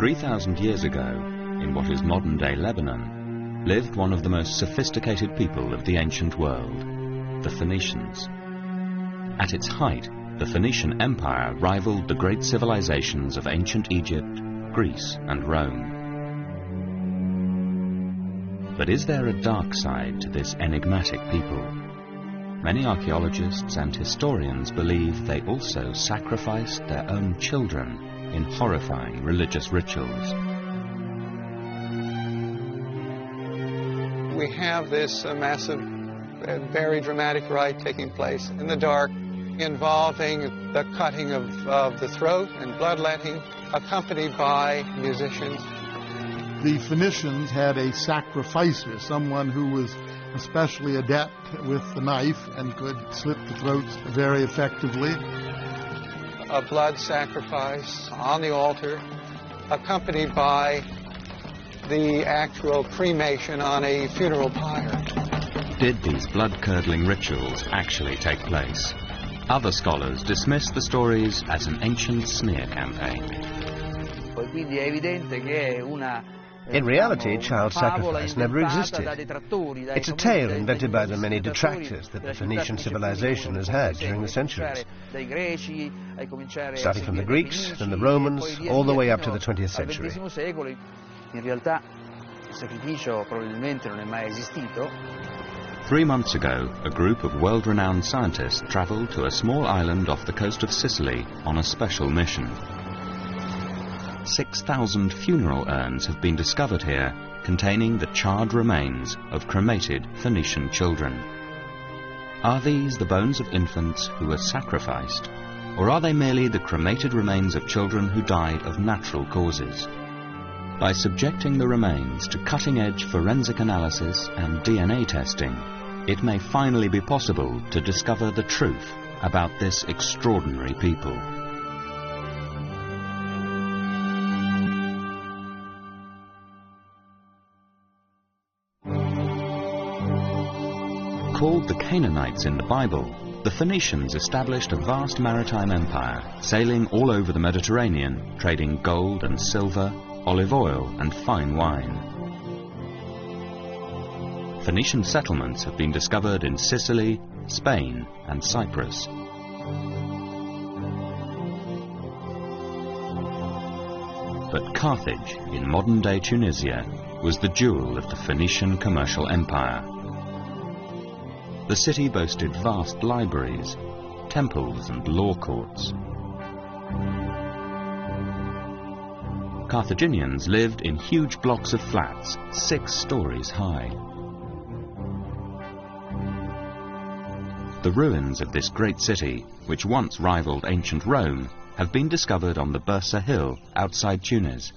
3,000 years ago, in what is modern-day Lebanon, lived one of the most sophisticated people of the ancient world, the Phoenicians. At its height, the Phoenician Empire rivaled the great civilizations of ancient Egypt, Greece, and Rome. But is there a dark side to this enigmatic people? Many archaeologists and historians believe they also sacrificed their own children in horrifying religious rituals. We have this massive, very dramatic rite taking place in the dark, involving the cutting of the throat and bloodletting, accompanied by musicians. The Phoenicians had a sacrificer, someone who was especially adept with the knife and could slit the throats very effectively. A blood sacrifice on the altar, accompanied by the actual cremation on a funeral pyre. Did these blood-curdling rituals actually take place? Other scholars dismiss the stories as an ancient smear campaign. In reality, child sacrifice never existed. It's a tale invented by the many detractors that the Phoenician civilization has had during the centuries. Starting from the Greeks, then the Romans, all the way up to the 20th century. 3 months ago, a group of world-renowned scientists travelled to a small island off the coast of Sicily on a special mission. 6,000 funeral urns have been discovered here, containing the charred remains of cremated Phoenician children. Are these the bones of infants who were sacrificed, or are they merely the cremated remains of children who died of natural causes? By subjecting the remains to cutting-edge forensic analysis and DNA testing, it may finally be possible to discover the truth about this extraordinary people. Called the Canaanites in the Bible, the Phoenicians established a vast maritime empire, sailing all over the Mediterranean, trading gold and silver, olive oil and fine wine. Phoenician settlements have been discovered in Sicily, Spain and Cyprus. But Carthage, in modern-day Tunisia, was the jewel of the Phoenician commercial empire. The city boasted vast libraries, temples and law courts. Carthaginians lived in huge blocks of flats, 6 stories high. The ruins of this great city, which once rivaled ancient Rome, have been discovered on the Bursa Hill outside Tunis.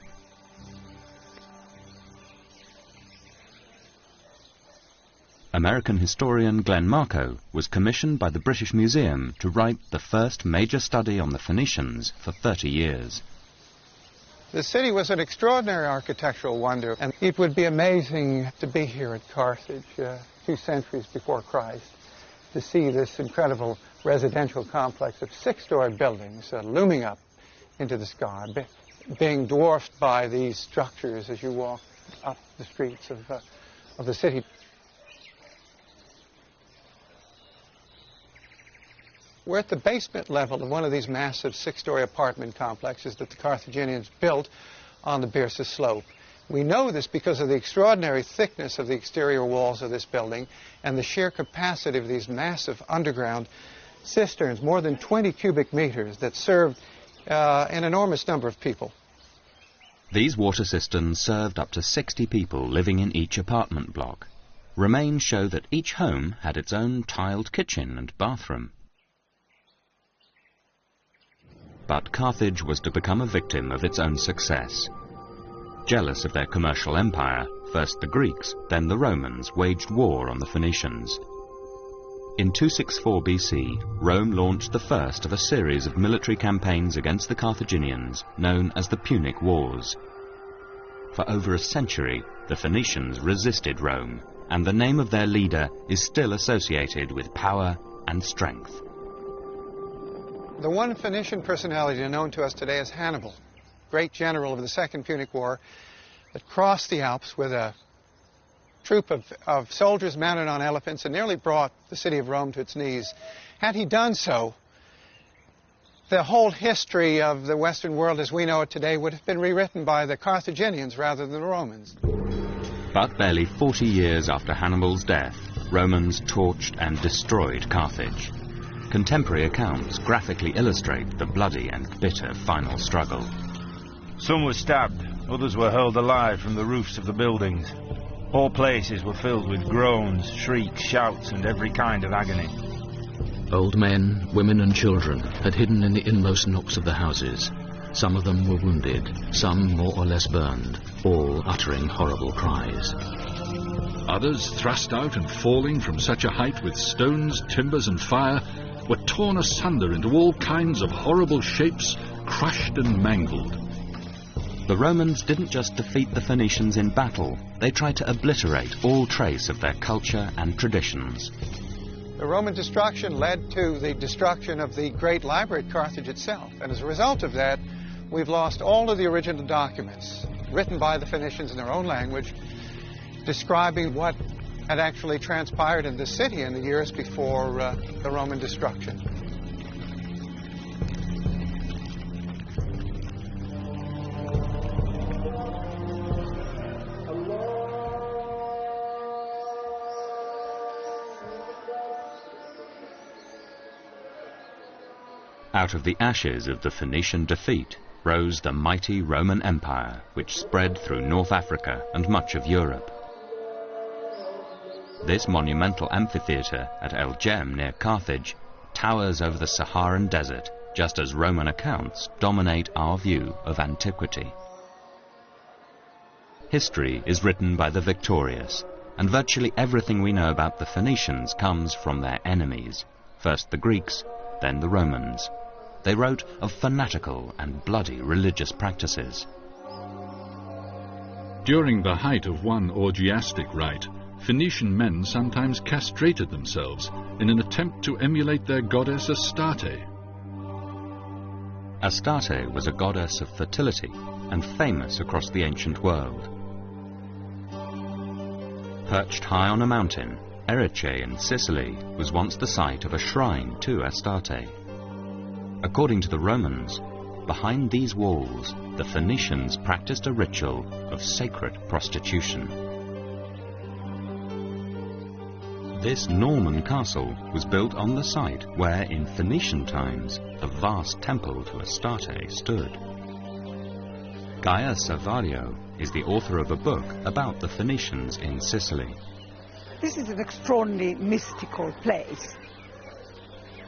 American historian Glenn Marco was commissioned by the British Museum to write the first major study on the Phoenicians for 30 years. The city was an extraordinary architectural wonder, and it would be amazing to be here at Carthage 2 centuries before Christ, to see this incredible residential complex of 6-story buildings looming up into the sky, being dwarfed by these structures as you walk up the streets of the city. We're at the basement level of one of these massive 6-story apartment complexes that the Carthaginians built on the Byrsa slope. We know this because of the extraordinary thickness of the exterior walls of this building and the sheer capacity of these massive underground cisterns, more than 20 cubic meters, that served an enormous number of people. These water cisterns served up to 60 people living in each apartment block. Remains show that each home had its own tiled kitchen and bathroom. But Carthage was to become a victim of its own success. Jealous of their commercial empire, first the Greeks, then the Romans waged war on the Phoenicians. In 264 BC, Rome launched the first of a series of military campaigns against the Carthaginians, known as the Punic Wars. For over a century, the Phoenicians resisted Rome, and the name of their leader is still associated with power and strength. The one Phoenician personality known to us today is Hannibal, great general of the Second Punic War, that crossed the Alps with a troop of soldiers mounted on elephants and nearly brought the city of Rome to its knees. Had he done so, the whole history of the Western world as we know it today would have been rewritten by the Carthaginians rather than the Romans. But barely 40 years after Hannibal's death, Romans torched and destroyed Carthage. Contemporary accounts graphically illustrate the bloody and bitter final struggle. Some were stabbed, others were hurled alive from the roofs of the buildings. All places were filled with groans, shrieks, shouts, and every kind of agony. Old men, women and children had hidden in the inmost nooks of the houses. Some of them were wounded, some more or less burned, all uttering horrible cries. Others, thrust out and falling from such a height with stones, timbers and fire, were torn asunder into all kinds of horrible shapes, crushed and mangled. The Romans didn't just defeat the Phoenicians in battle, they tried to obliterate all trace of their culture and traditions. The Roman destruction led to the destruction of the great library at Carthage itself, and as a result of that, we've lost all of the original documents written by the Phoenicians in their own language, describing what had actually transpired in the city in the years before the Roman destruction. Out of the ashes of the Phoenician defeat rose the mighty Roman Empire, which spread through North Africa and much of Europe. This monumental amphitheatre at El Jem near Carthage towers over the Saharan desert, just as Roman accounts dominate our view of antiquity. History is written by the victorious, and virtually everything we know about the Phoenicians comes from their enemies, first the Greeks, then the Romans. They wrote of fanatical and bloody religious practices. During the height of one orgiastic rite, Phoenician men sometimes castrated themselves in an attempt to emulate their goddess Astarte. Astarte was a goddess of fertility and famous across the ancient world. Perched high on a mountain, Erice in Sicily was once the site of a shrine to Astarte. According to the Romans, behind these walls, the Phoenicians practiced a ritual of sacred prostitution. This Norman castle was built on the site where, in Phoenician times, the vast temple to Astarte stood. Gaia Savario is the author of a book about the Phoenicians in Sicily. This is an extraordinarily mystical place.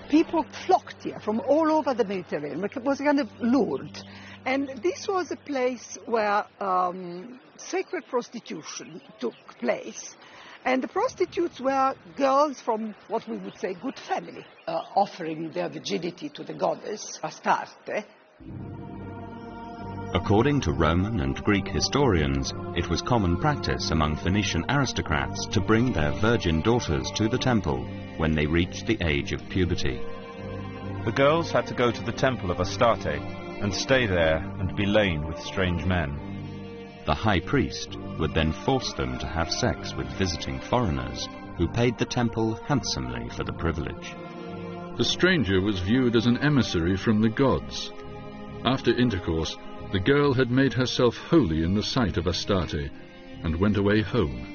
People flocked here from all over the Mediterranean. It was kind of Lourdes. And this was a place where sacred prostitution took place. And the prostitutes were girls from what we would say good family, offering their virginity to the goddess Astarte. According to Roman and Greek historians, it was common practice among Phoenician aristocrats to bring their virgin daughters to the temple when they reached the age of puberty. The girls had to go to the temple of Astarte and stay there and be lain with strange men. The high priest would then force them to have sex with visiting foreigners, who paid the temple handsomely for the privilege. The stranger was viewed as an emissary from the gods. After intercourse, the girl had made herself holy in the sight of Astarte and went away home.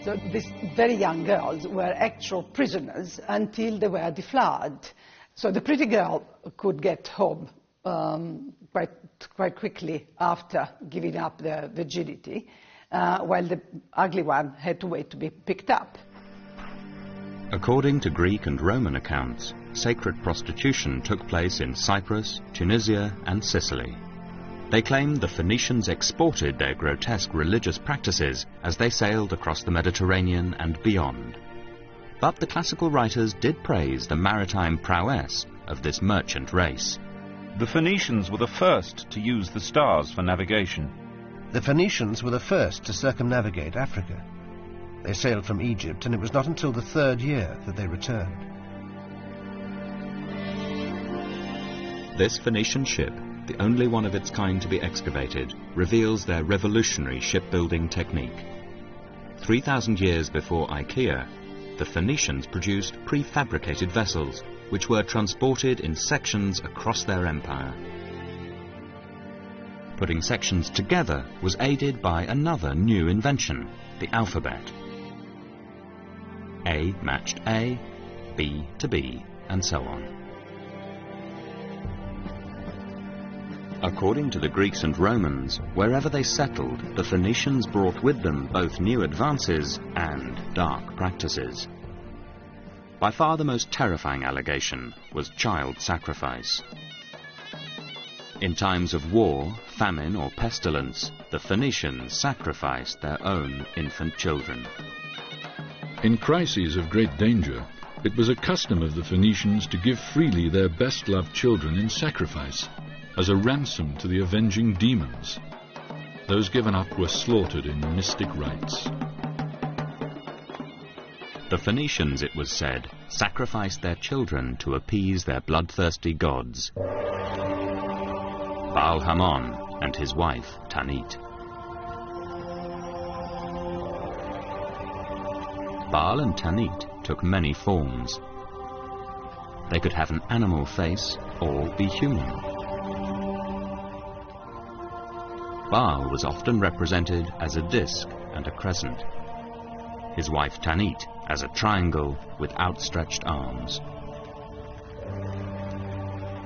So these very young girls were actual prisoners until they were deflowered. So the pretty girl could get home quite quickly after giving up their virginity, while the ugly one had to wait to be picked up. According to Greek and Roman accounts, sacred prostitution took place in Cyprus, Tunisia, and Sicily. They claimed the Phoenicians exported their grotesque religious practices as they sailed across the Mediterranean and beyond. But the classical writers did praise the maritime prowess of this merchant race. The Phoenicians were the first to use the stars for navigation. The Phoenicians were the first to circumnavigate Africa. They sailed from Egypt, and it was not until the 3rd year that they returned. This Phoenician ship the only one of its kind to be excavated, reveals their revolutionary shipbuilding technique. 3,000 years before IKEA, the Phoenicians produced prefabricated vessels, which were transported in sections across their empire. Putting sections together was aided by another new invention, the alphabet. A matched A, B to B, and so on. According to the Greeks and Romans, wherever they settled, the Phoenicians brought with them both new advances and dark practices. By far the most terrifying allegation was child sacrifice. In times of war, famine, or pestilence, the Phoenicians sacrificed their own infant children. In crises of great danger, it was a custom of the Phoenicians to give freely their best-loved children in sacrifice, as a ransom to the avenging demons. Those given up were slaughtered in mystic rites. The Phoenicians, it was said, sacrificed their children to appease their bloodthirsty gods, Baal-Hamon and his wife, Tanit. Baal and Tanit took many forms. They could have an animal face or be human. Baal was often represented as a disc and a crescent. His wife Tanit as a triangle with outstretched arms.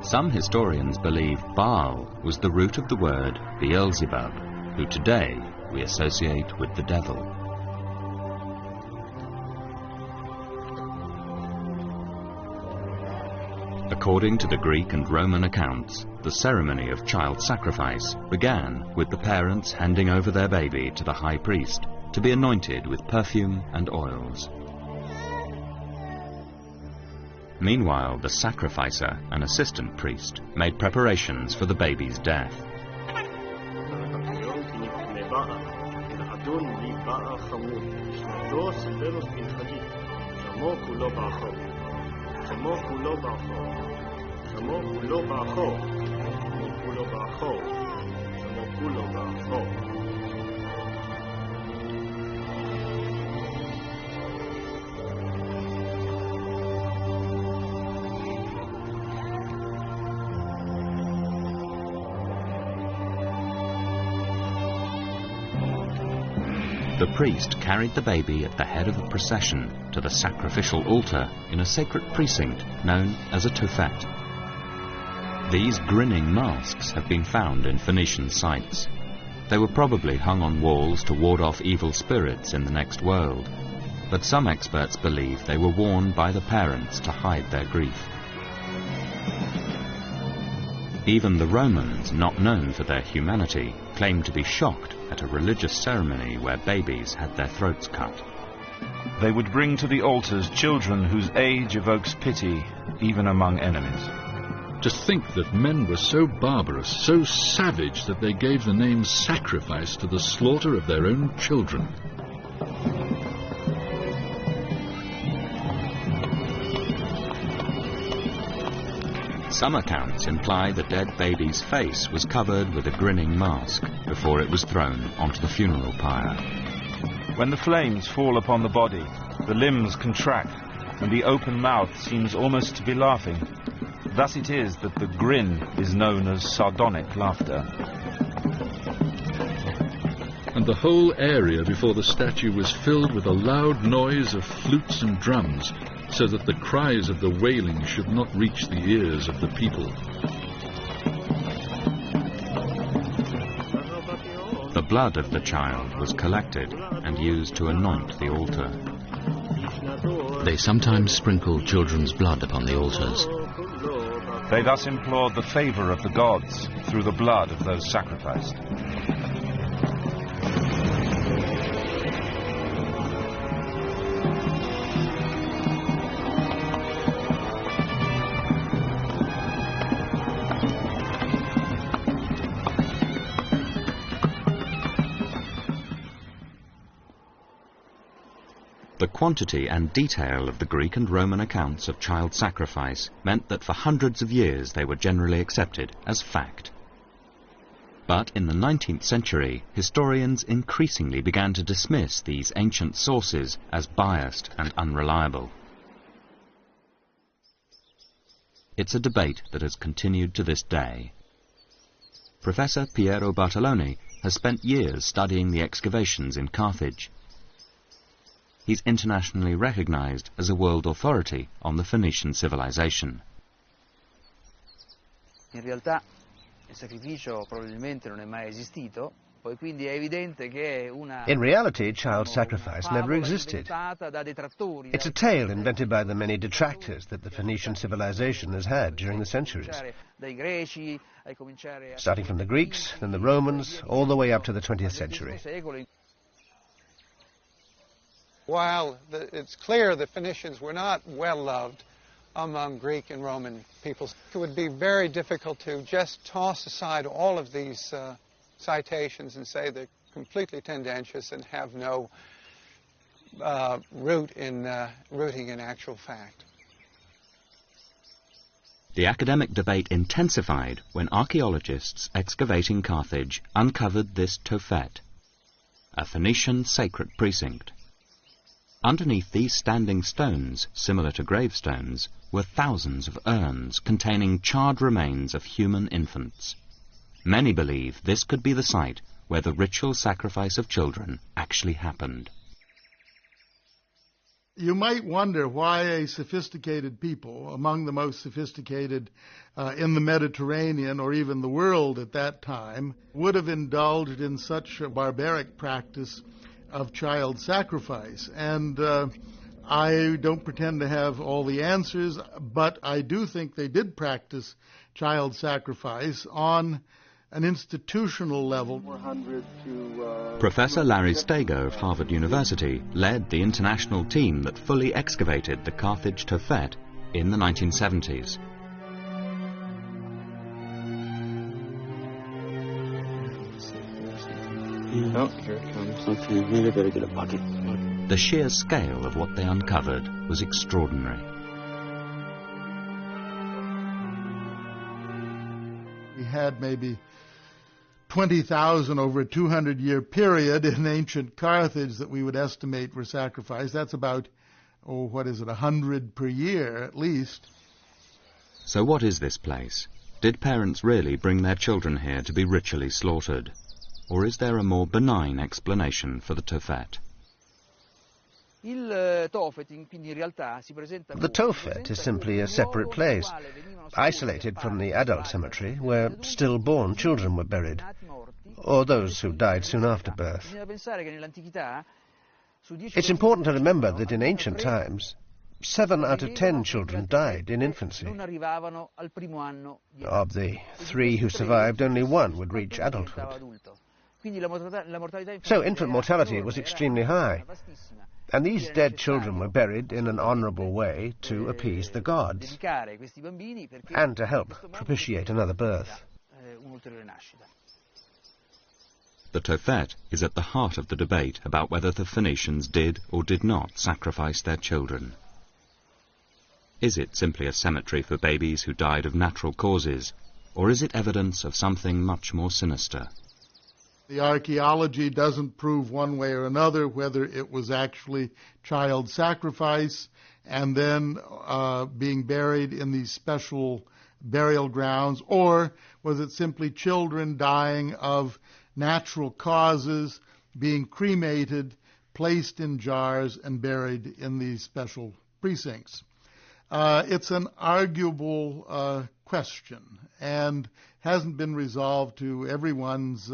Some historians believe Baal was the root of the word Beelzebub, who today we associate with the devil. According to the Greek and Roman accounts, the ceremony of child sacrifice began with the parents handing over their baby to the high priest to be anointed with perfume and oils. Meanwhile, the sacrificer, an assistant priest, made preparations for the baby's death. The priest carried the baby at the head of a procession to the sacrificial altar in a sacred precinct known as a tophet. These grinning masks have been found in Phoenician sites. They were probably hung on walls to ward off evil spirits in the next world, but some experts believe they were worn by the parents to hide their grief. Even the Romans, not known for their humanity, claimed to be shocked at a religious ceremony where babies had their throats cut. They would bring to the altars children whose age evokes pity, even among enemies. To think that men were so barbarous, so savage, that they gave the name sacrifice to the slaughter of their own children. Some accounts imply the dead baby's face was covered with a grinning mask before it was thrown onto the funeral pyre. When the flames fall upon the body, the limbs contract, and the open mouth seems almost to be laughing. Thus it is that the grin is known as sardonic laughter. And the whole area before the statue was filled with a loud noise of flutes and drums, so that the cries of the wailing should not reach the ears of the people. The blood of the child was collected and used to anoint the altar. They sometimes sprinkled children's blood upon the altars. They thus implored the favor of the gods through the blood of those sacrificed. The quantity and detail of the Greek and Roman accounts of child sacrifice meant that for hundreds of years they were generally accepted as fact. But in the 19th century, historians increasingly began to dismiss these ancient sources as biased and unreliable. It's a debate that has continued to this day. Professor Piero Bartoloni has spent years studying the excavations in Carthage. He's internationally recognized as a world authority on the Phoenician civilization. In realtà il sacrificio probabilmente non è mai esistito, poi quindi è evidente che una In reality, child sacrifice never existed. It's a tale invented by the many detractors that the Phoenician civilization has had during the centuries, starting from the Greeks, then the Romans, all the way up to the 20th century. While it's clear the Phoenicians were not well loved among Greek and Roman peoples, it would be very difficult to just toss aside all of these citations and say they're completely tendentious and have no rooting in actual fact. The academic debate intensified when archaeologists excavating Carthage uncovered this Tophet, a Phoenician sacred precinct. Underneath these standing stones, similar to gravestones, were thousands of urns containing charred remains of human infants. Many believe this could be the site where the ritual sacrifice of children actually happened. You might wonder why a sophisticated people, among the most sophisticated in the Mediterranean or even the world at that time, would have indulged in such a barbaric practice of child sacrifice. And I don't pretend to have all the answers, but I do think they did practice child sacrifice on an institutional level. Professor Larry Stager of Harvard University led the international team that fully excavated the Carthage Tophet in the 1970s. Oh, here it comes. Okay, maybe I better get a bucket. The sheer scale of what they uncovered was extraordinary. We had maybe 20,000 over a 200-year period in ancient Carthage that we would estimate were sacrificed. That's about, 100 per year at least. So what is this place? Did parents really bring their children here to be ritually slaughtered? Or is there a more benign explanation for the Tophet? The Tophet is simply a separate place, isolated from the adult cemetery, where stillborn children were buried, or those who died soon after birth. It's important to remember that in ancient times, 7 out of 10 children died in infancy. Of the 3 who survived, only 1 would reach adulthood. So infant mortality was extremely high, and these dead children were buried in an honorable way to appease the gods and to help propitiate another birth. The Tophet is at the heart of the debate about whether the Phoenicians did or did not sacrifice their children. Is it simply a cemetery for babies who died of natural causes, or is it evidence of something much more sinister? The archaeology doesn't prove one way or another whether it was actually child sacrifice and then being buried in these special burial grounds, or was it simply children dying of natural causes, being cremated, placed in jars, and buried in these special precincts. It's an arguable question and hasn't been resolved to everyone's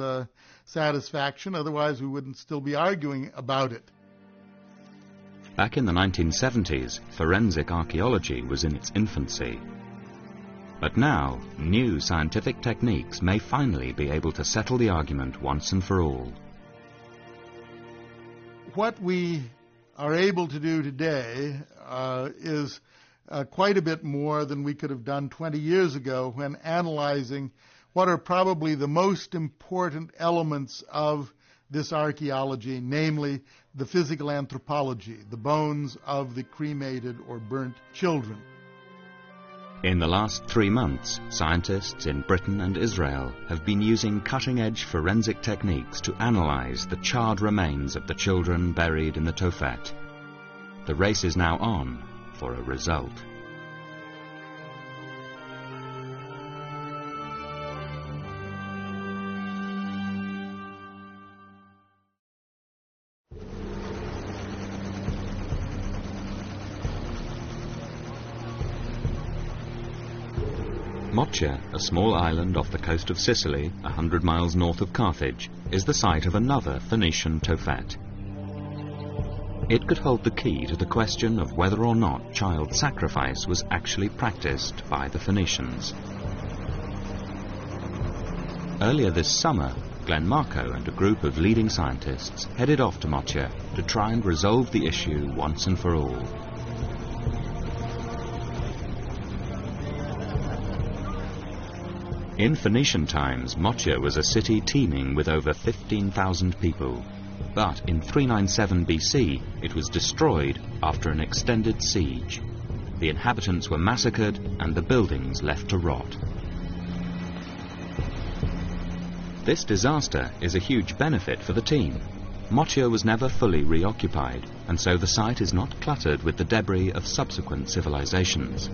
satisfaction, otherwise we wouldn't still be arguing about it. Back in the 1970s, forensic archaeology was in its infancy. But now, new scientific techniques may finally be able to settle the argument once and for all. What we are able to do today is quite a bit more than we could have done 20 years ago when analyzing what are probably the most important elements of this archaeology, namely the physical anthropology, the bones of the cremated or burnt children. In the last 3 months, scientists in Britain and Israel have been using cutting-edge forensic techniques to analyze the charred remains of the children buried in the Tophet. The race is now on for a result. Mocha, a small island off the coast of Sicily, 100 miles north of Carthage, is the site of another Phoenician Tophet. It could hold the key to the question of whether or not child sacrifice was actually practiced by the Phoenicians. Earlier this summer, Glenn Marco and a group of leading scientists headed off to Mocha to try and resolve the issue once and for all. In Phoenician times, Mocha was a city teeming with over 15,000 people. But in 397 BC, it was destroyed after an extended siege. The inhabitants were massacred and the buildings left to rot. This disaster is a huge benefit for the team. Mocha was never fully reoccupied, and so the site is not cluttered with the debris of subsequent civilizations.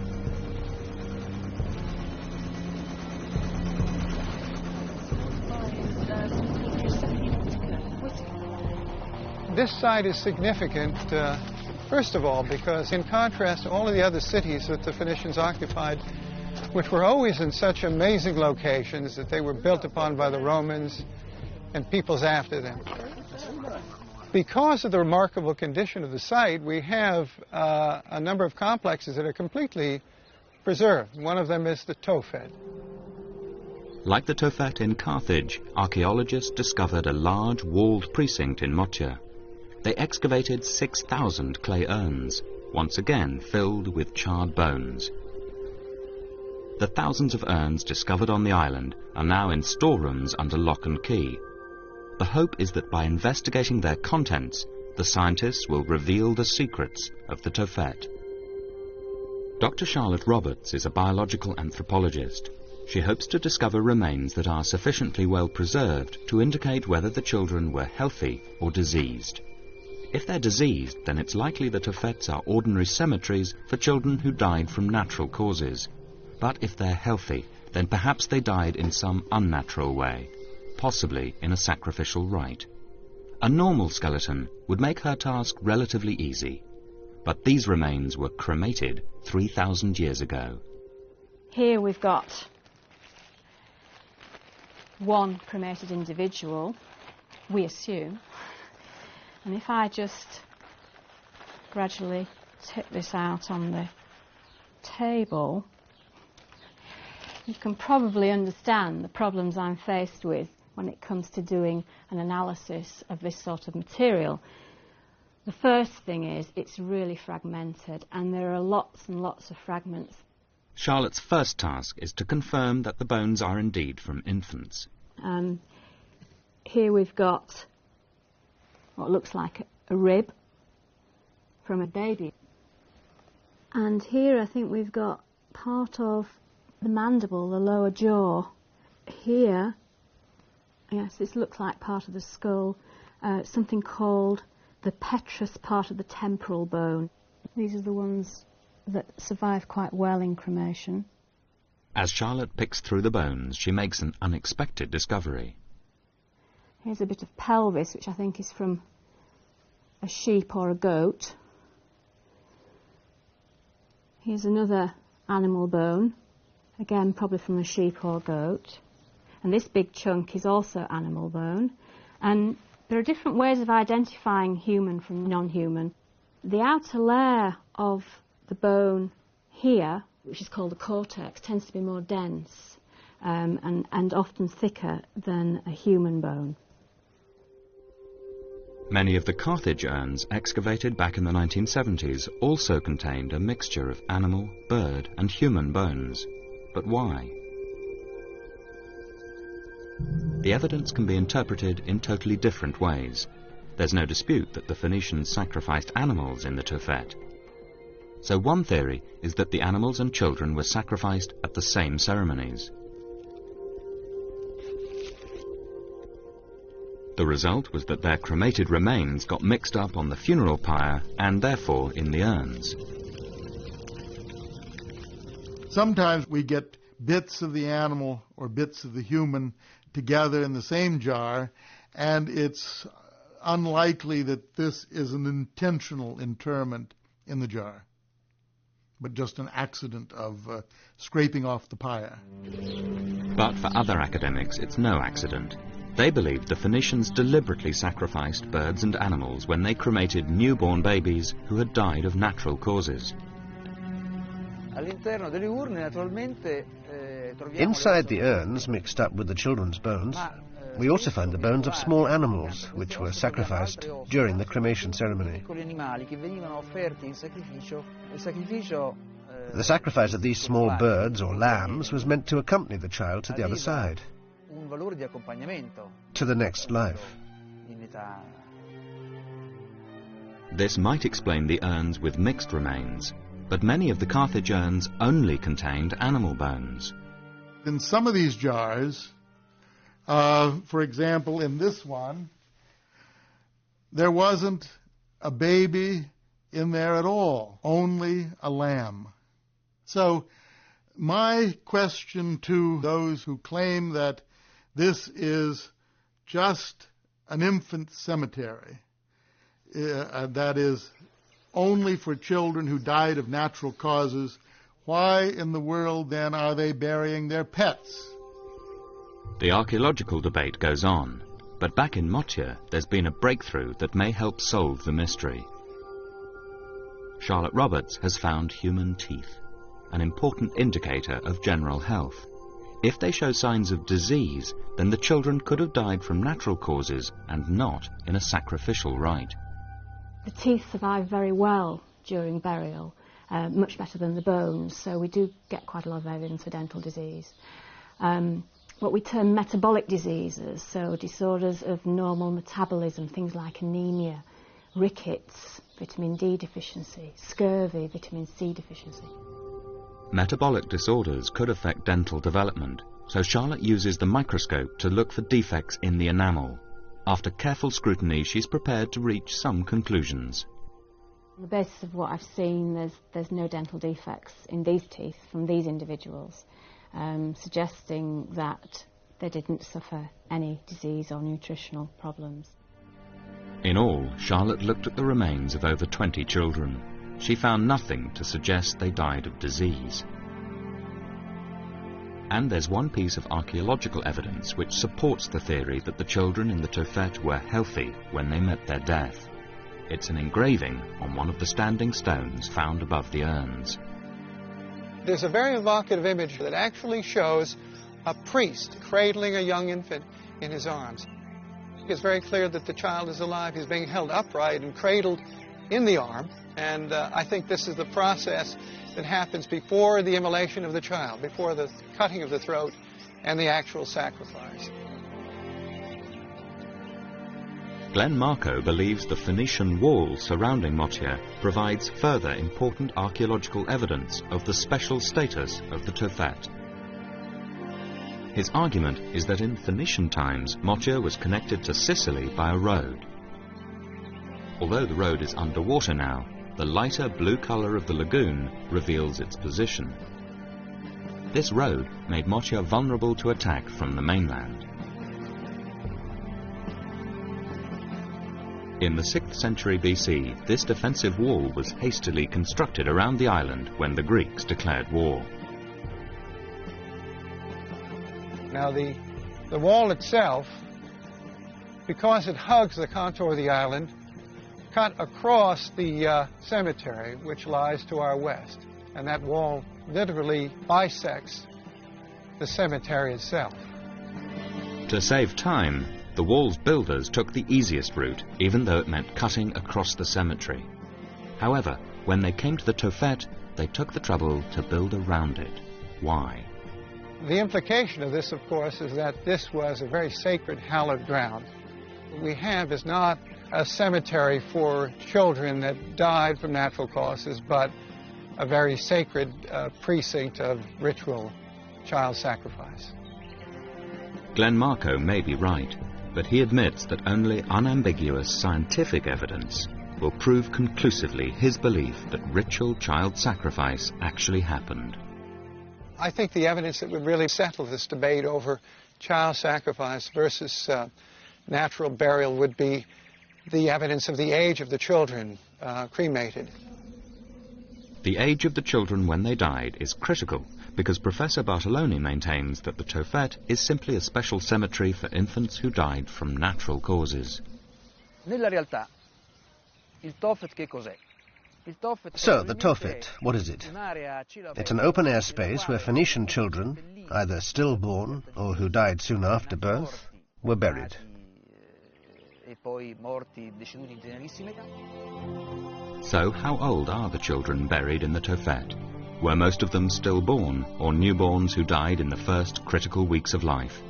This site is significant, first of all, because in contrast to all of the other cities that the Phoenicians occupied, which were always in such amazing locations that they were built upon by the Romans and peoples after them. Because of the remarkable condition of the site, we have a number of complexes that are completely preserved. One of them is the Tophet. Like the Tophet in Carthage, archaeologists discovered a large walled precinct in Mocha. They excavated 6,000 clay urns, once again filled with charred bones. The thousands of urns discovered on the island are now in storerooms under lock and key. The hope is that by investigating their contents, the scientists will reveal the secrets of the Tophet. Dr. Charlotte Roberts is a biological anthropologist. She hopes to discover remains that are sufficiently well preserved to indicate whether the children were healthy or diseased. If they're diseased, then it's likely the Tophets are ordinary cemeteries for children who died from natural causes. But if they're healthy, then perhaps they died in some unnatural way, possibly in a sacrificial rite. A normal skeleton would make her task relatively easy, but these remains were cremated 3,000 years ago. Here we've got one cremated individual, we assume. And if I just gradually tip this out on the table, you can probably understand the problems I'm faced with when it comes to doing an analysis of this sort of material. The first thing is it's really fragmented, and there are lots and lots of fragments. Charlotte's first task is to confirm that the bones are indeed from infants. Here we've got what looks like a rib from a baby. And here I think we've got part of the mandible, the lower jaw. Here, yes, this looks like part of the skull, something called the petrous part of the temporal bone. These are the ones that survive quite well in cremation. As Charlotte picks through the bones, she makes an unexpected discovery. Here's a bit of pelvis, which I think is from a sheep or a goat. Here's another animal bone, again probably from a sheep or goat. And this big chunk is also animal bone. And there are different ways of identifying human from non-human. The outer layer of the bone here, which is called the cortex, tends to be more dense and often thicker than a human bone. Many of the Carthage urns excavated back in the 1970s also contained a mixture of animal, bird and human bones. But why? The evidence can be interpreted in totally different ways. There's no dispute that the Phoenicians sacrificed animals in the Tophet. So one theory is that the animals and children were sacrificed at the same ceremonies. The result was that their cremated remains got mixed up on the funeral pyre and therefore in the urns. Sometimes we get bits of the animal or bits of the human together in the same jar, and it's unlikely that this is an intentional interment in the jar, but just an accident of scraping off the pyre. But for other academics, it's no accident. They believed the Phoenicians deliberately sacrificed birds and animals when they cremated newborn babies who had died of natural causes. Inside the urns, mixed up with the children's bones, we also find the bones of small animals which were sacrificed during the cremation ceremony. The sacrifice of these small birds or lambs was meant to accompany the child to the other side, to the next life. This might explain the urns with mixed remains, but many of the Carthage urns only contained animal bones. In some of these jars, for example, in this one, there wasn't a baby in there at all, only a lamb. So my question to those who claim that this is just an infant cemetery, that is only for children who died of natural causes, why in the world then are they burying their pets? The archaeological debate goes on, but back in Motia there's been a breakthrough that may help solve the mystery. Charlotte Roberts has found human teeth, an important indicator of general health. If they show signs of disease, then the children could have died from natural causes and not in a sacrificial rite. The teeth survive very well during burial, much better than the bones, so we do get quite a lot of evidence for dental disease. What we term metabolic diseases, so disorders of normal metabolism, things like anemia, rickets, vitamin D deficiency, scurvy, vitamin C deficiency. Metabolic disorders could affect dental development, so Charlotte uses the microscope to look for defects in the enamel. After careful scrutiny, she's prepared to reach some conclusions. On the basis of what I've seen, there's no dental defects in these teeth from these individuals, suggesting that they didn't suffer any disease or nutritional problems. In all, Charlotte looked at the remains of over 20 children. She found nothing to suggest they died of disease. And there's one piece of archaeological evidence which supports the theory that the children in the Tophet were healthy when they met their death. It's an engraving on one of the standing stones found above the urns. There's a very evocative image that actually shows a priest cradling a young infant in his arms. It's very clear that the child is alive. He's being held upright and cradled in the arm. And I think this is the process that happens before the immolation of the child, before the cutting of the throat and the actual sacrifice. Glenn Marco believes the Phoenician wall surrounding Motia provides further important archaeological evidence of the special status of the Tophet. His argument is that in Phoenician times, Motia was connected to Sicily by a road. Although the road is underwater now, the lighter blue colour of the lagoon reveals its position. This road made Motia vulnerable to attack from the mainland. In the 6th century BC, this defensive wall was hastily constructed around the island when the Greeks declared war. Now the wall itself, because it hugs the contour of the island, cut across the cemetery which lies to our west, and that wall literally bisects the cemetery itself. To save time, the wall's builders took the easiest route, even though it meant cutting across the cemetery. However, when they came to the Tophet, they took the trouble to build around it. Why? The implication of this, of course, is that this was a very sacred, hallowed ground. What we have is not a cemetery for children that died from natural causes, but a very sacred precinct of ritual child sacrifice. Glenn Marco may be right, but he admits that only unambiguous scientific evidence will prove conclusively his belief that ritual child sacrifice actually happened. I think the evidence that would really settle this debate over child sacrifice versus natural burial would be the evidence of the age of the children cremated. The age of the children when they died is critical because Professor Bartoloni maintains that the Tophet is simply a special cemetery for infants who died from natural causes. Nella realtà, il Tophet che cos'è? So, the Tophet, what is it? It's an open-air space where Phoenician children, either stillborn or who died soon after birth, were buried. So, how old are the children buried in the Tophet? Were most of them stillborn or newborns who died in the first critical weeks of life?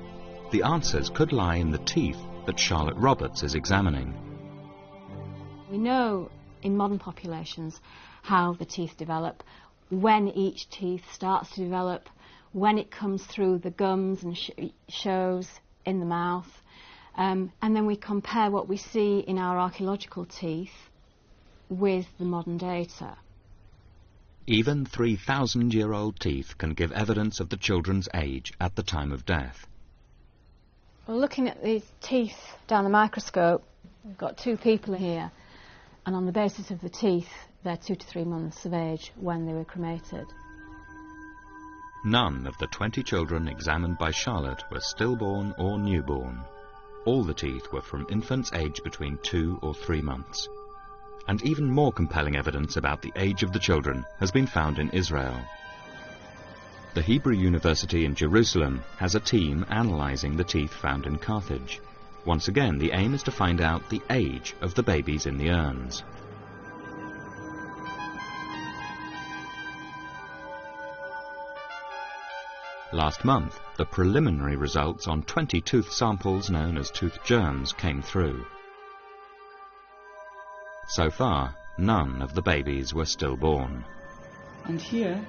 The answers could lie in the teeth that Charlotte Roberts is examining. We know in modern populations how the teeth develop, when each teeth starts to develop, when it comes through the gums and shows in the mouth, and then we compare what we see in our archaeological teeth with the modern data. Even 3,000-year-old teeth can give evidence of the children's age at the time of death. Well, looking at these teeth down the microscope, we've got two people here, and on the basis of the teeth, they're 2 to 3 months of age when they were cremated. None of the 20 children examined by Charlotte were stillborn or newborn. All the teeth were from infants aged between 2 or 3 months. And even more compelling evidence about the age of the children has been found in Israel. The Hebrew University in Jerusalem has a team analysing the teeth found in Carthage. Once again, the aim is to find out the age of the babies in the urns. Last month, the preliminary results on 20 tooth samples known as tooth germs came through. So far, none of the babies were stillborn. And here,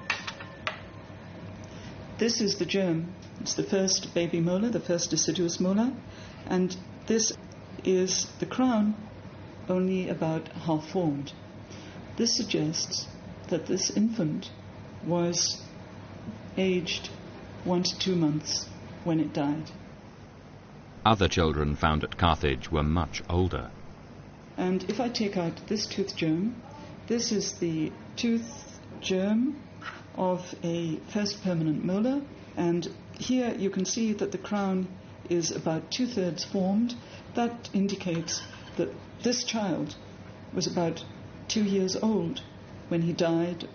this is the germ. It's the first baby molar, the first deciduous molar, and this is the crown, only about half formed. This suggests that this infant was aged 1 to 2 months when it died. Other children found at Carthage were much older. And if I take out this tooth germ, this is the tooth germ of a first permanent molar, and here you can see that the crown is about 2/3 formed. That indicates that this child was about 2 years old when he died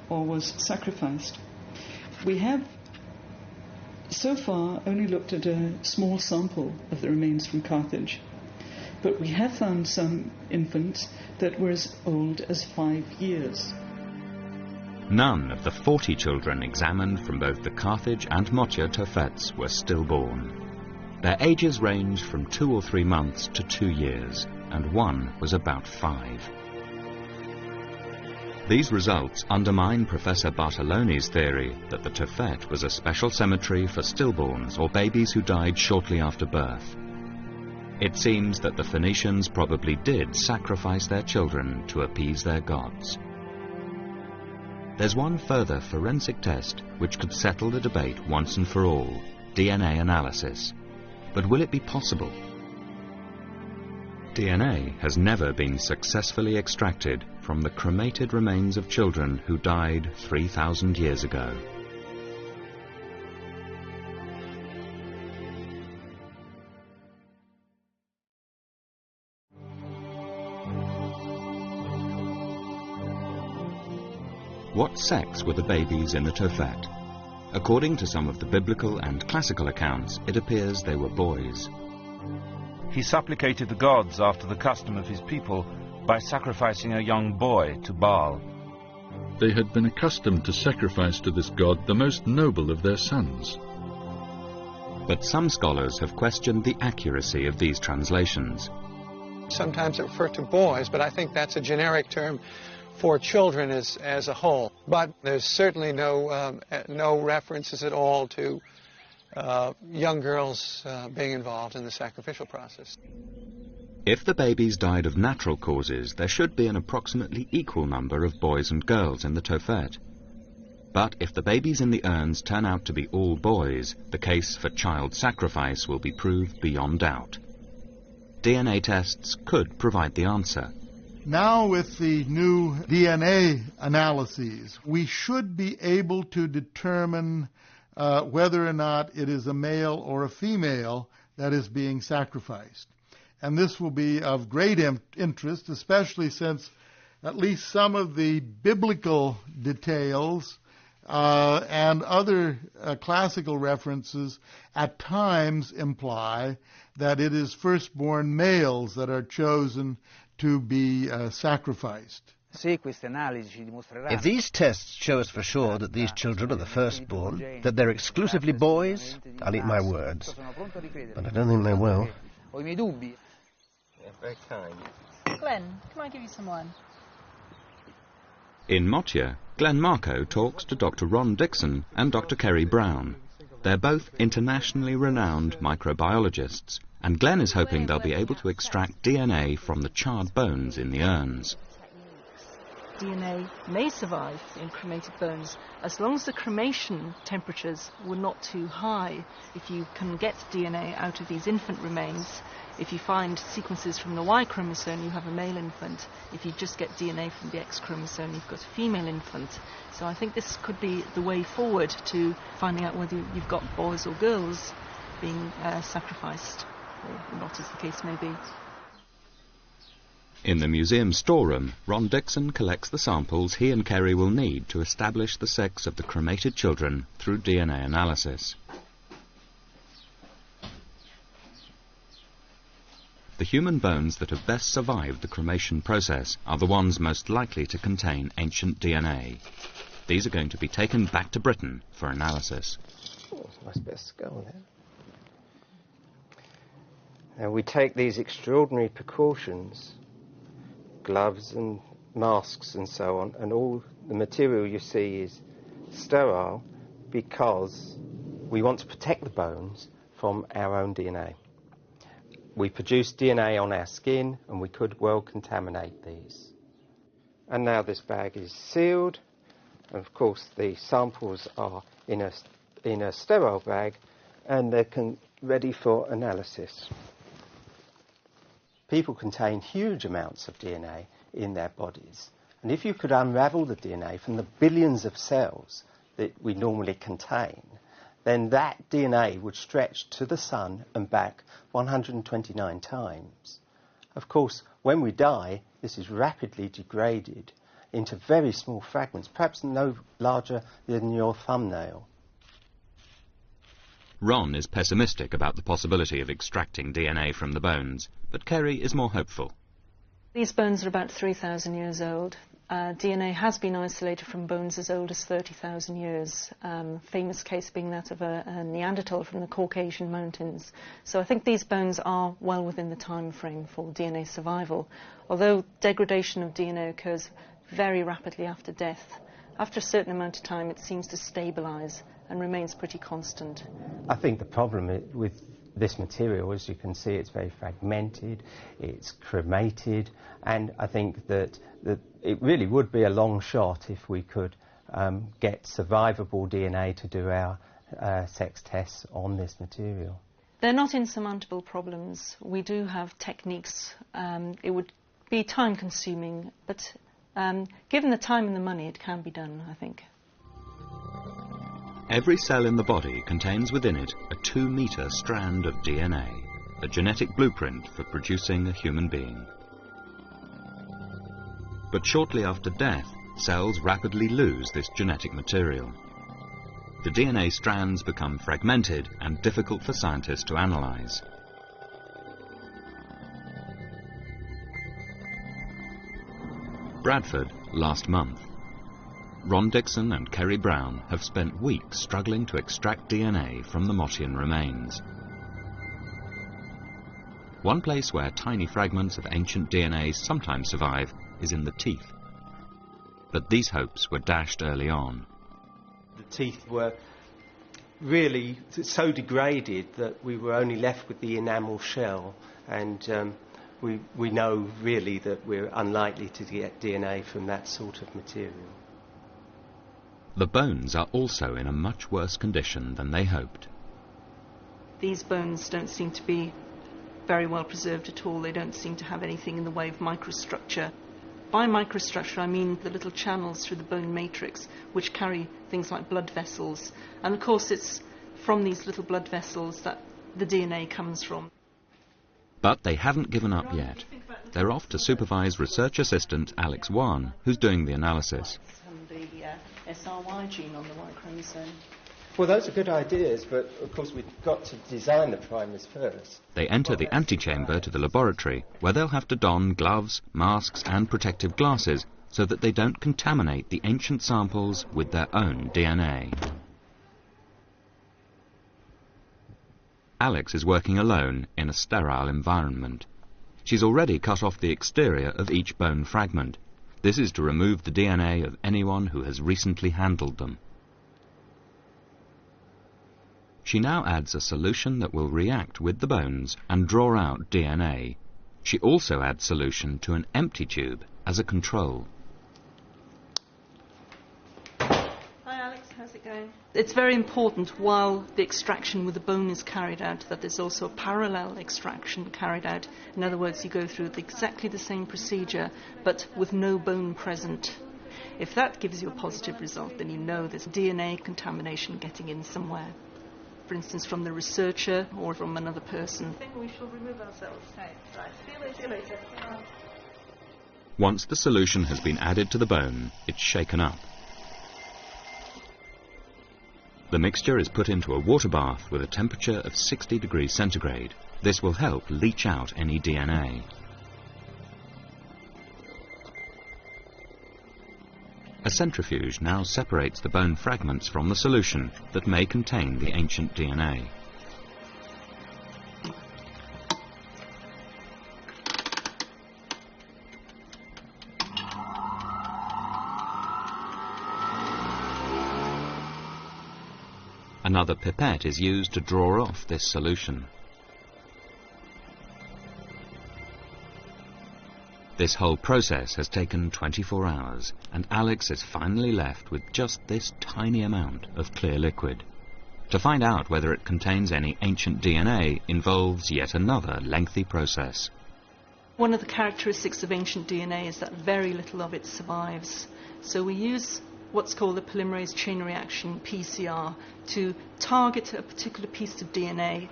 or was sacrificed. We have so far only looked at a small sample of the remains from Carthage, but we have found some infants that were as old as 5 years. None of the 40 children examined from both the Carthage and Motia Tophets were stillborn. Their ages ranged from 2 or 3 months to 2 years, and one was about 5. These results undermine Professor Bartoloni's theory that the Tophet was a special cemetery for stillborns or babies who died shortly after birth. It seems that the Phoenicians probably did sacrifice their children to appease their gods. There's one further forensic test which could settle the debate once and for all: DNA analysis. But will it be possible? DNA has never been successfully extracted from the cremated remains of children who died 3,000 years ago. What sex were the babies in the Tophet? According to some of the biblical and classical accounts, it appears they were boys. He supplicated the gods after the custom of his people by sacrificing a young boy to Baal. They had been accustomed to sacrifice to this god the most noble of their sons. But some scholars have questioned the accuracy of these translations. Sometimes it referred to boys, but I think that's a generic term for children as a whole. But there's certainly no references at all to young girls being involved in the sacrificial process. If the babies died of natural causes, there should be an approximately equal number of boys and girls in the Tophet. But if the babies in the urns turn out to be all boys, the case for child sacrifice will be proved beyond doubt. DNA tests could provide the answer. Now with the new DNA analyses, we should be able to determine whether or not it is a male or a female that is being sacrificed. And this will be of great interest, especially since at least some of the biblical details and other classical references at times imply that it is firstborn males that are chosen to be sacrificed. If these tests show us for sure that these children are the firstborn, that they're exclusively boys, I'll eat my words. But I don't think they will. Very kind. Glenn, can I give you some wine? In Motia, Glenn Marco talks to Dr. Ron Dixon and Dr. Kerry Brown. They're both internationally renowned microbiologists, and Glenn is hoping they'll be able to extract DNA from the charred bones in the urns. DNA may survive in cremated bones as long as the cremation temperatures were not too high. If you can get DNA out of these infant remains, if you find sequences from the Y chromosome, you have a male infant. If you just get DNA from the X chromosome, you've got a female infant. So I think this could be the way forward to finding out whether you've got boys or girls being sacrificed, or not, as the case may be. In the museum storeroom, Ron Dixon collects the samples he and Kerry will need to establish the sex of the cremated children through DNA analysis. The human bones that have best survived the cremation process are the ones most likely to contain ancient DNA. These are going to be taken back to Britain for analysis. Oh, it's a nice bit of skull there. Now we take these extraordinary precautions, gloves and masks and so on, and all the material you see is sterile because we want to protect the bones from our own DNA. We produce DNA on our skin and we could well contaminate these. And now this bag is sealed, and of course the samples are in a sterile bag and they're ready for analysis. People contain huge amounts of DNA in their bodies. And if you could unravel the DNA from the billions of cells that we normally contain, then that DNA would stretch to the sun and back 129 times. Of course, when we die, this is rapidly degraded into very small fragments, perhaps no larger than your thumbnail. Ron is pessimistic about the possibility of extracting DNA from the bones, but Kerry is more hopeful. These bones are about 3,000 years old. DNA has been isolated from bones as old as 30,000 years, famous case being that of a Neanderthal from the Caucasian mountains. So I think these bones are well within the time frame for DNA survival, although degradation of DNA occurs very rapidly after death. After a certain amount of time, it seems to stabilise and remains pretty constant. I think the problem with this material, as you can see, it's very fragmented, it's cremated, and I think that it really would be a long shot if we could get survivable DNA to do our sex tests on this material. They're not insurmountable problems. We do have techniques. It would be time-consuming, but given the time and the money, it can be done, I think. Every cell in the body contains within it a 2-metre strand of DNA, a genetic blueprint for producing a human being. But shortly after death, cells rapidly lose this genetic material. The DNA strands become fragmented and difficult for scientists to analyse. Bradford, last month. Ron Dixon and Kerry Brown have spent weeks struggling to extract DNA from the Motian remains. One place where tiny fragments of ancient DNA sometimes survive is in the teeth. But these hopes were dashed early on. The teeth were really so degraded that we were only left with the enamel shell, and we know really that we're unlikely to get DNA from that sort of material. The bones are also in a much worse condition than they hoped. These bones don't seem to be very well preserved at all. They don't seem to have anything in the way of microstructure. By microstructure, I mean the little channels through the bone matrix which carry things like blood vessels. And of course it's from these little blood vessels that the DNA comes from. But they haven't given up yet. They're off to supervise research assistant Alex Wan, who's doing the analysis. And the SRY gene on the Y chromosome. Well, those are good ideas, but of course we've got to design the primers first. They enter the antechamber to the laboratory, where they'll have to don gloves, masks and protective glasses so that they don't contaminate the ancient samples with their own DNA. Alex is working alone in a sterile environment. She's already cut off the exterior of each bone fragment. This is to remove the DNA of anyone who has recently handled them. She now adds a solution that will react with the bones and draw out DNA. She also adds solution to an empty tube as a control. Hi Alex, how's it going? It's very important while the extraction with the bone is carried out that there's also a parallel extraction carried out. In other words, you go through exactly the same procedure but with no bone present. If that gives you a positive result, then you know there's DNA contamination getting in somewhere. For instance, from the researcher or from another person. I think we shall remove ourselves. Right. See you later. Once the solution has been added to the bone, it's shaken up. The mixture is put into a water bath with a temperature of 60 degrees centigrade. This will help leach out any DNA. A centrifuge now separates the bone fragments from the solution that may contain the ancient DNA. Another pipette is used to draw off this solution. This whole process has taken 24 hours, and Alex is finally left with just this tiny amount of clear liquid. To find out whether it contains any ancient DNA involves yet another lengthy process. One of the characteristics of ancient DNA is that very little of it survives. So we use what's called the polymerase chain reaction, PCR, to target a particular piece of DNA.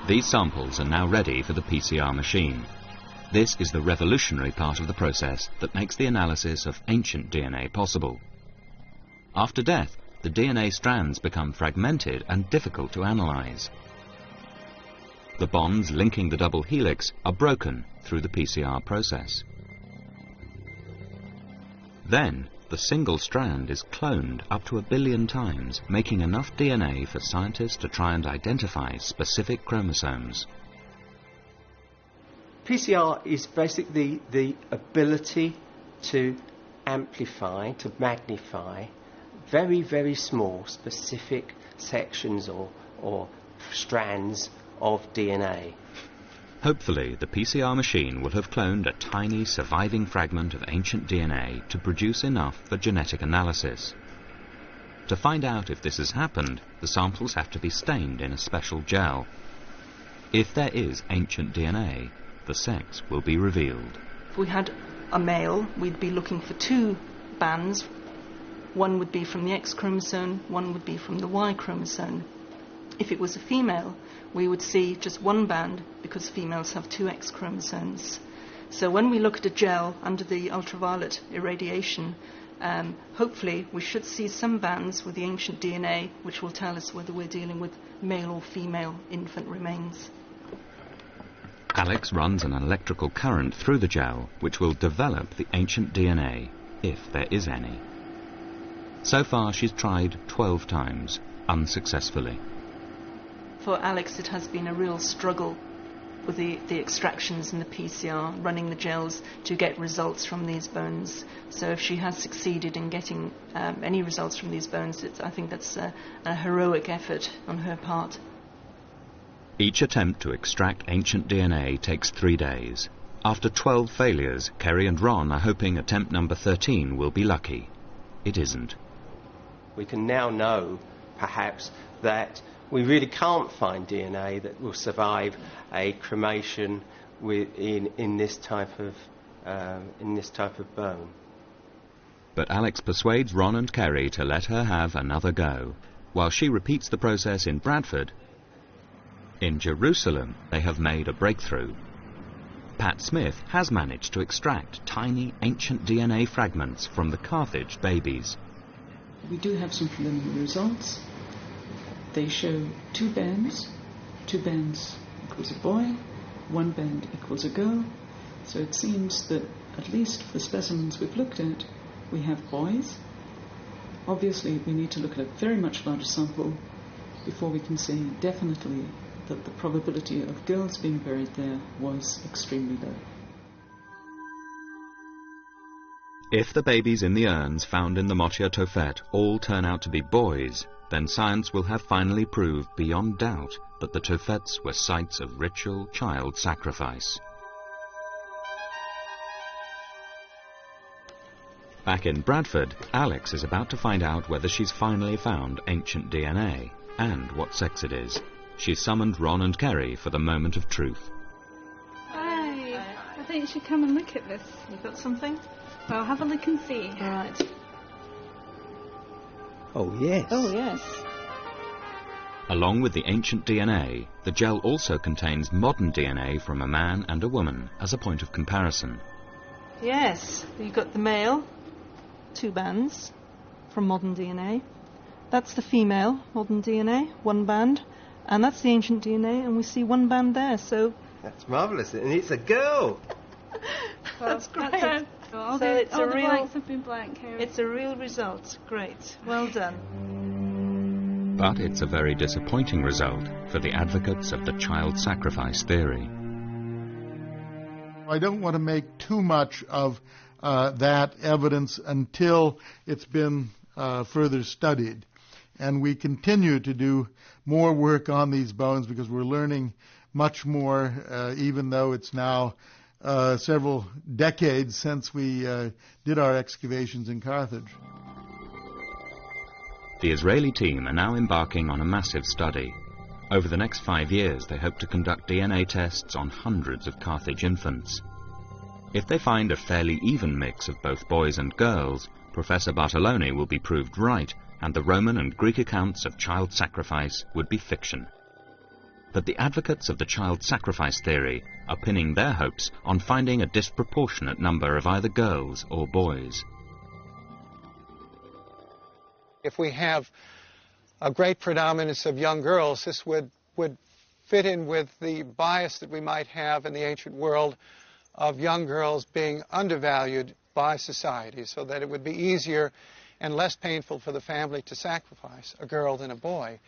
These samples are now ready for the PCR machine. This is the revolutionary part of the process that makes the analysis of ancient DNA possible. After death, the DNA strands become fragmented and difficult to analyze. The bonds linking the double helix are broken through the PCR process. Then, the single strand is cloned up to 1 billion times, making enough DNA for scientists to try and identify specific chromosomes. PCR is basically the ability to amplify, to magnify very, very small specific sections or strands of DNA. Hopefully, the PCR machine will have cloned a tiny surviving fragment of ancient DNA to produce enough for genetic analysis. To find out if this has happened, the samples have to be stained in a special gel. If there is ancient DNA, the sex will be revealed. If we had a male, we'd be looking for 2 bands. One would be from the X chromosome, one would be from the Y chromosome. If it was a female, we would see just 1 band because females have 2 X chromosomes. So when we look at a gel under the ultraviolet irradiation, hopefully we should see some bands with the ancient DNA, which will tell us whether we're dealing with male or female infant remains. Alex runs an electrical current through the gel, which will develop the ancient DNA, if there is any. So far she's tried 12 times, unsuccessfully. For Alex it has been a real struggle. with the extractions and the PCR, running the gels to get results from these bones. So if she has succeeded in getting any results from these bones, I think that's a heroic effort on her part. Each attempt to extract ancient DNA takes 3 days. After 12 failures, Kerry and Ron are hoping attempt number 13 will be lucky. It isn't. We can now know, perhaps, that we really can't find DNA that will survive a cremation in this type of bone. But Alex persuades Ron and Kerry to let her have another go, while she repeats the process in Bradford. In Jerusalem, they have made a breakthrough. Pat Smith has managed to extract tiny ancient DNA fragments from the Carthage babies. We do have some preliminary results. They show 2 bands. 2 bands equals a boy, 1 band equals a girl. So it seems that, at least for the specimens we've looked at, we have boys. Obviously, we need to look at a very much larger sample before we can say definitely that the probability of girls being buried there was extremely low. If the babies in the urns found in the Motia Tophet all turn out to be boys, then science will have finally proved beyond doubt that the Tophets were sites of ritual child sacrifice. Back in Bradford, Alex is about to find out whether she's finally found ancient DNA and what sex it is. She's summoned Ron and Kerry for the moment of truth. Hi, I think you should come and look at this. You got something? Well, have a look and see. All right. Oh, yes. Oh, yes. Along with the ancient DNA, the gel also contains modern DNA from a man and a woman as a point of comparison. Yes, you've got the male, 2 bands from modern DNA. That's the female, modern DNA, 1 band. And that's the ancient DNA, and we see 1 band there, so... That's marvellous, and it's a girl! That's great. All So the it's a real... blanks have been blank here. It's a real result. Great. Well done. But it's a very disappointing result for the advocates of the child sacrifice theory. I don't want to make too much of that evidence until it's been further studied. And we continue to do more work on these bones because we're learning much more, even though it's now several decades since we did our excavations in Carthage. The Israeli team are now embarking on a massive study. Over the next 5 years, they hope to conduct DNA tests on hundreds of Carthage infants. If they find a fairly even mix of both boys and girls, Professor Bartolone will be proved right, and the Roman and Greek accounts of child sacrifice would be fiction. But the advocates of the child sacrifice theory are pinning their hopes on finding a disproportionate number of either girls or boys. If we have a great predominance of young girls, this would fit in with the bias that we might have in the ancient world of young girls being undervalued by society, so that it would be easier and less painful for the family to sacrifice a girl than a boy.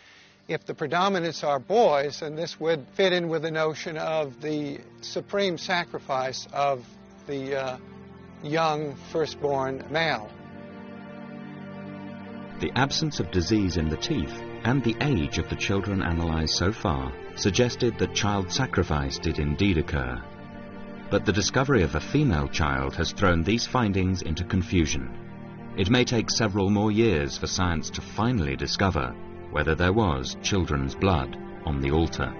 If the predominance are boys, then this would fit in with the notion of the supreme sacrifice of the young firstborn male. The absence of disease in the teeth and the age of the children analysed so far suggested that child sacrifice did indeed occur. But the discovery of a female child has thrown these findings into confusion. It may take several more years for science to finally discover whether there was children's blood on the altar.